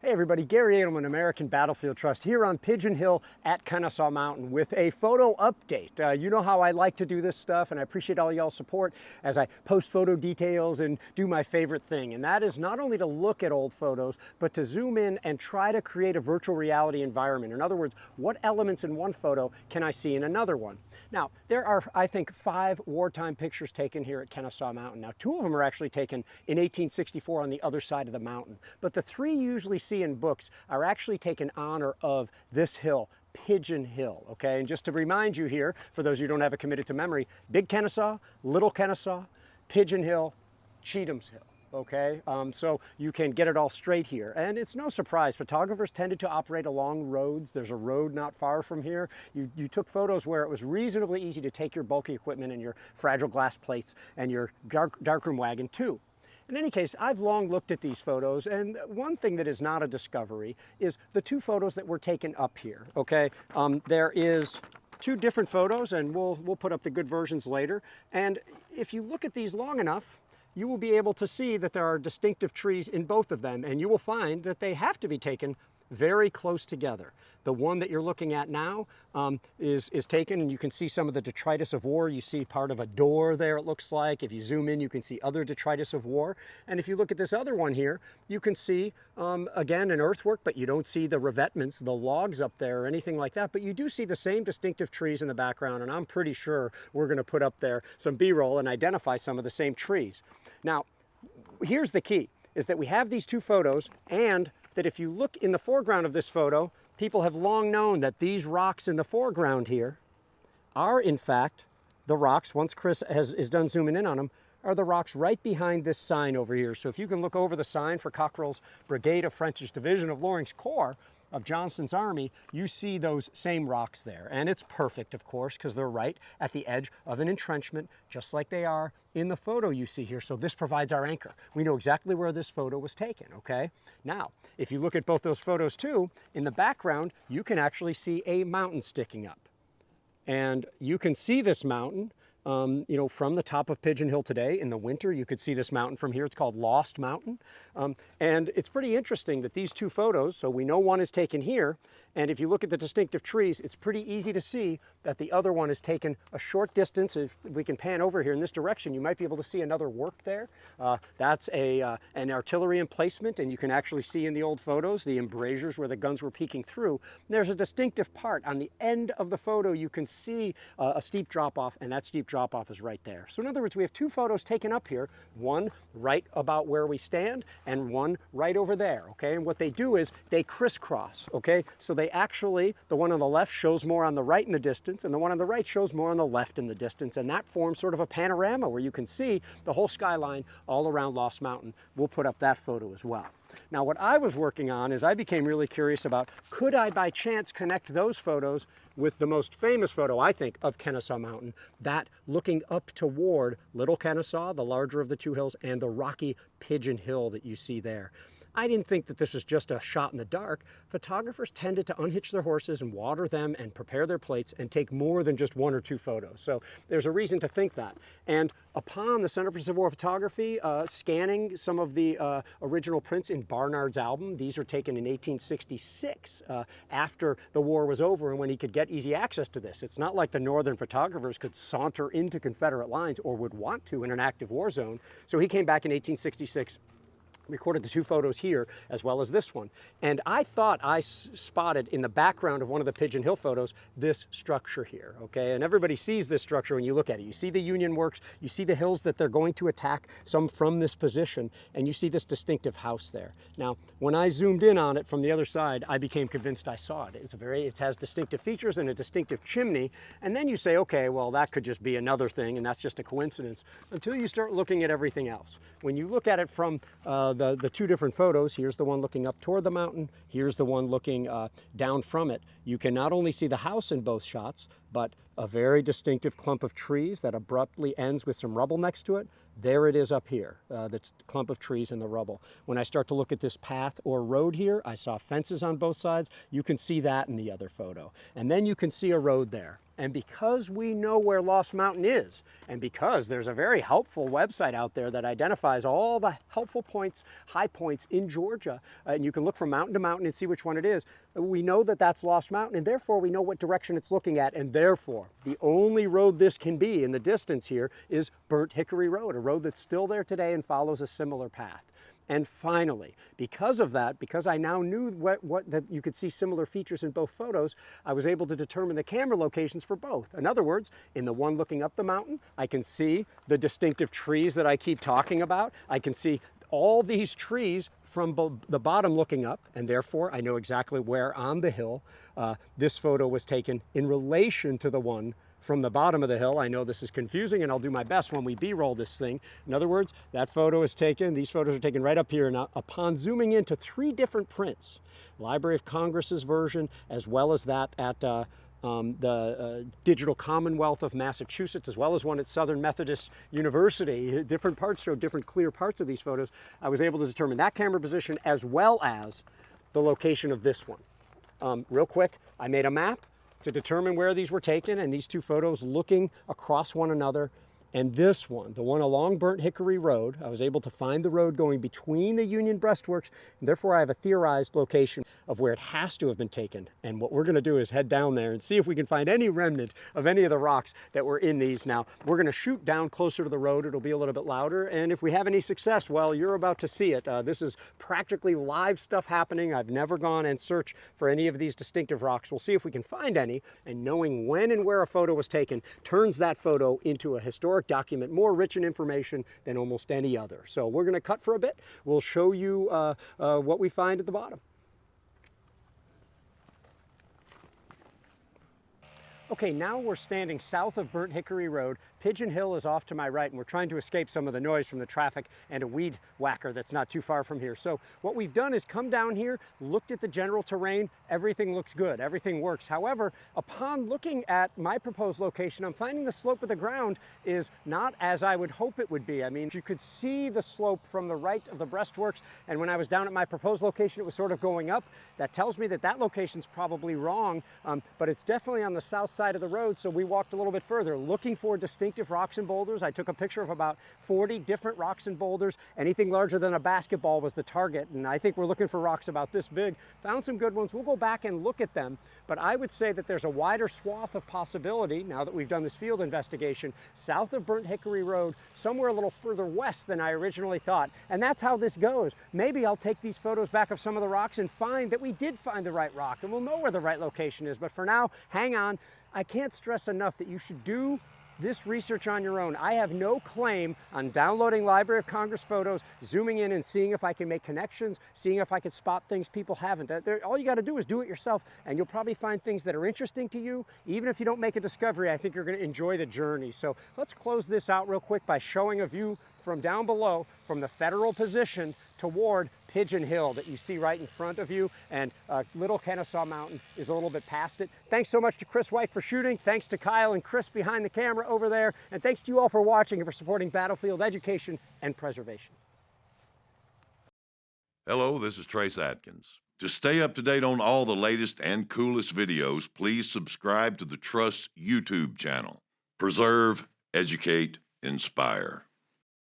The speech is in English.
Hey everybody, Garry Adelman, American Battlefield Trust, here on Pigeon Hill at Kennesaw Mountain with a photo update. You know how I like to do this stuff, and I appreciate all y'all's support as I post photo details and do my favorite thing. And that is not only to look at old photos, but to zoom in and try to create a virtual reality environment. In other words, what elements in one photo can I see in another one? Now, there are, I think, 5 wartime pictures taken here at Kennesaw Mountain. Now, 2 of them are actually taken in 1864 on the other side of the mountain, but the 3 you usually see in books are actually taken in honor of this hill, Pigeon Hill, okay? And just to remind you here, for those who don't have it committed to memory, Big Kennesaw, Little Kennesaw, Pigeon Hill, Cheatham's Hill. Okay, so you can get it all straight here. And it's no surprise, photographers tended to operate along roads. There's a road not far from here. You took photos where it was reasonably easy to take your bulky equipment and your fragile glass plates and your darkroom wagon too. In any case, I've long looked at these photos, and one thing that is not a discovery is the 2 photos that were taken up here, okay? There is 2 different photos, and we'll put up the good versions later. And if you look at these long enough, you will be able to see that there are distinctive trees in both of them, and you will find that they have to be taken very close together. The one that you're looking at now is taken, and you can see some of the detritus of war. You see part of a door there, it looks like. If you zoom in, you can see other detritus of war. And if you look at this other one here, you can see, again, an earthwork, but you don't see the revetments, the logs up there or anything like that. But you do see the same distinctive trees in the background, and I'm pretty sure we're going to put up there some B-roll and identify some of the same trees. Now, here's the key, is that we have these 2 photos, and that if you look in the foreground of this photo, people have long known that these rocks in the foreground here are in fact the rocks, once Chris is done zooming in on them, are the rocks right behind this sign over here. So if you can look over the sign for Cockrell's Brigade of French's Division of Loring's Corps of Johnston's Army, you see those same rocks there. And it's perfect, of course, because they're right at the edge of an entrenchment, just like they are in the photo you see here. So this provides our anchor. We know exactly where this photo was taken, okay? Now, if you look at both those photos too, in the background, you can actually see a mountain sticking up. And you can see this mountain you know, from the top of Pigeon Hill today. In the winter, you could see this mountain from here. It's called Lost Mountain. And it's pretty interesting that these 2 photos, so we know one is taken here, and if you look at the distinctive trees, it's pretty easy to see that the other one is taken a short distance. If we can pan over here in this direction, you might be able to see another work there. That's an artillery emplacement, and you can actually see in the old photos the embrasures where the guns were peeking through. And there's a distinctive part. On the end of the photo, you can see a steep drop-off, and that steep drop-off is right there. So in other words, we have 2 photos taken up here, one right about where we stand, and one right over there, okay? And what they do is they crisscross, okay? So they actually, the one on the left shows more on the right in the distance, and the one on the right shows more on the left in the distance, and that forms sort of a panorama where you can see the whole skyline all around Lost Mountain. We'll put up that photo as well. Now, what I was working on is I became really curious about, could I by chance connect those photos with the most famous photo, I think, of Kennesaw Mountain, that looking up toward Little Kennesaw, the larger of the 2 hills, and the rocky Pigeon Hill that you see there. I didn't think that this was just a shot in the dark. Photographers tended to unhitch their horses and water them and prepare their plates and take more than just 1 or 2 photos. So there's a reason to think that. And upon the Center for Civil War Photography scanning some of the original prints in Barnard's album, these are taken in 1866 after the war was over and when he could get easy access to this. It's not like the Northern photographers could saunter into Confederate lines or would want to in an active war zone. So he came back in 1866, recorded the 2 photos here as well as this one. And I thought I spotted in the background of one of the Pigeon Hill photos this structure here, okay? And everybody sees this structure when you look at it. You see the Union works, you see the hills that they're going to attack, some from this position, and you see this distinctive house there. Now, when I zoomed in on it from the other side, I became convinced I saw it. It has distinctive features and a distinctive chimney, and then you say, okay, well, that could just be another thing, and that's just a coincidence, until you start looking at everything else. When you look at it from the 2 different photos, here's the one looking up toward the mountain, here's the one looking down from it, you can not only see the house in both shots, but a very distinctive clump of trees that abruptly ends with some rubble next to it. There it is up here, the clump of trees in the rubble. When I start to look at this path or road here, I saw fences on both sides. You can see that in the other photo. And then you can see a road there. And because we know where Lost Mountain is, and because there's a very helpful website out there that identifies all the helpful points, high points in Georgia, and you can look from mountain to mountain and see which one it is, we know that that's Lost Mountain, and therefore we know what direction it's looking at, and therefore the only road this can be in the distance here is Burnt Hickory Road, a road that's still there today and follows a similar path. And finally, because of that, because I now knew that you could see similar features in both photos, I was able to determine the camera locations for both. In other words, in the one looking up the mountain, I can see the distinctive trees that I keep talking about. I can see all these trees from the bottom looking up, and therefore I know exactly where on the hill this photo was taken in relation to the one from the bottom of the hill. I know this is confusing, and I'll do my best when we B-roll this thing. In other words, that photo is taken, these photos are taken right up here, and upon zooming into 3 different prints, Library of Congress's version, as well as that at the Digital Commonwealth of Massachusetts, as well as one at Southern Methodist University. Different parts show different clear parts of these photos. I was able to determine that camera position as well as the location of this one. Real quick, I made a map to determine where these were taken, and these 2 photos looking across one another. And this one, the one along Burnt Hickory Road, I was able to find the road going between the Union breastworks, and therefore I have a theorized location of where it has to have been taken. And what we're going to do is head down there and see if we can find any remnant of any of the rocks that were in these. Now, we're going to shoot down closer to the road. It'll be a little bit louder, and if we have any success, well, you're about to see it. This is practically live stuff happening. I've never gone and searched for any of these distinctive rocks. We'll see if we can find any, and knowing when and where a photo was taken turns that photo into a historic document more rich in information than almost any other. So we're going to cut for a bit. We'll show you what we find at the bottom. Okay, now we're standing south of Burnt Hickory Road. Pigeon Hill is off to my right, and we're trying to escape some of the noise from the traffic and a weed whacker that's not too far from here. So what we've done is come down here, looked at the general terrain. Everything looks good, everything works. However, upon looking at my proposed location, I'm finding the slope of the ground is not as I would hope it would be. I mean, you could see the slope from the right of the breastworks, and when I was down at my proposed location, it was sort of going up. That tells me that that location's probably wrong, but it's definitely on the south side of the road, so we walked a little bit further looking for distinctive rocks and boulders. I took a picture of about 40 different rocks and boulders. Anything larger than a basketball was the target, and I think we're looking for rocks about this big. Found some good ones. We'll go back and look at them, but I would say that there's a wider swath of possibility, now that we've done this field investigation, south of Burnt Hickory Road, somewhere a little further west than I originally thought. And that's how this goes. Maybe I'll take these photos back of some of the rocks and find that we did find the right rock, and we'll know where the right location is. But for now, hang on. I can't stress enough that you should do this research on your own. I have no claim on downloading Library of Congress photos, zooming in and seeing if I can make connections, seeing if I can spot things people haven't. All you got to do is do it yourself, and you'll probably find things that are interesting to you. Even if you don't make a discovery, I think you're going to enjoy the journey. So let's close this out real quick by showing a view from down below, from the federal position toward Pigeon Hill that you see right in front of you, and little Kennesaw Mountain is a little bit past it. Thanks so much to Chris White for shooting. Thanks to Kyle and Chris behind the camera over there. And thanks to you all for watching and for supporting battlefield education and preservation. Hello, this is Trace Atkins. To stay up to date on all the latest and coolest videos, please subscribe to the Trust YouTube channel. Preserve, educate, inspire.